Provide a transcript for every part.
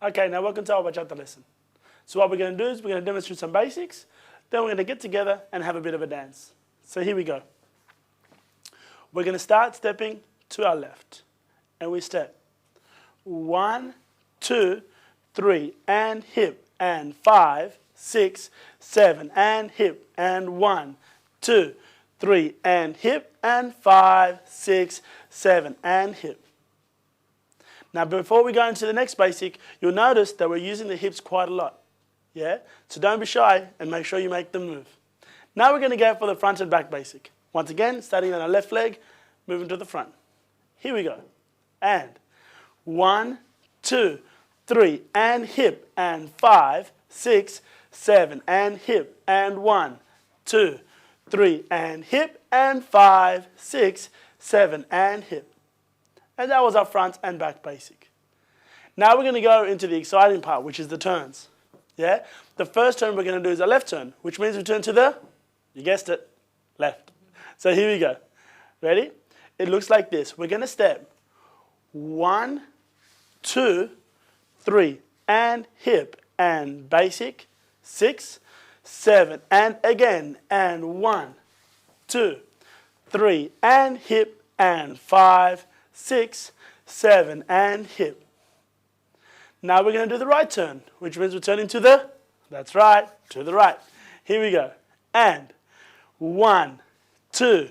Okay, now welcome to our bachata lesson. So what we're going to do is we're going to demonstrate some basics, then we're going to get together and have a bit of a dance. So here we go. We're going to start stepping to our left. And we step 1, 2, 3, and hip, and 5, 6, 7, and hip, and 1, 2, 3, and hip, and 5, 6, 7, and hip. Now before we go into the next basic, you'll notice that we're using the hips quite a lot. Yeah? So don't be shy and make sure you make them move. Now we're going to go for the front and back basic. Once again, starting on our left leg, moving to the front. Here we go. And 1, 2, 3, and hip, and 5, 6, 7, and hip, and 1, 2, 3, and hip, and 5, 6, 7, and hip. And that was our front and back basic. Now we're going to go into the exciting part, which is the turns. Yeah? The first turn we're going to do is a left turn, which means we turn to the, you guessed it, left. So here we go. Ready? It looks like this. We're going to step 1, 2, 3, and hip, and basic, 6, 7, and again, and 1, 2, 3, and hip, and 5, 6, 7, and hip. Now we're going to do the right turn, which means we're turning to the, that's right, to the right. Here we go. And 1, 2,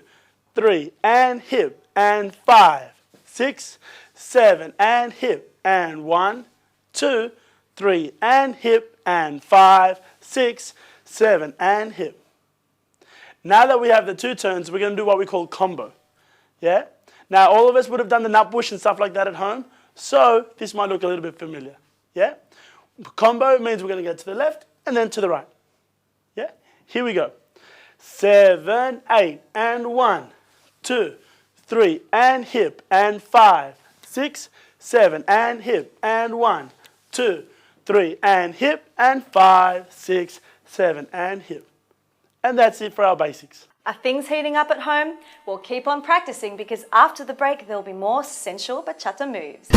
3, and hip, and 5, 6, 7, and hip, and 1, 2, 3, and hip, and 5, 6, 7, and hip. Now that we have the two turns, we're going to do what we call combo. Yeah? Now all of us would have done the nut bush and stuff like that at home, so this might look a little bit familiar. Yeah? Combo means we're going to go to the left and then to the right. Yeah? Here we go. 7, 8, and 1, 2, 3, and hip, and 5, 6, 7, and hip, and 1, 2, 3, and hip, and 5, 6, 7, and hip. And that's it for our basics. Are things heating up at home? Well, keep on practicing because after the break there'll be more sensual bachata moves.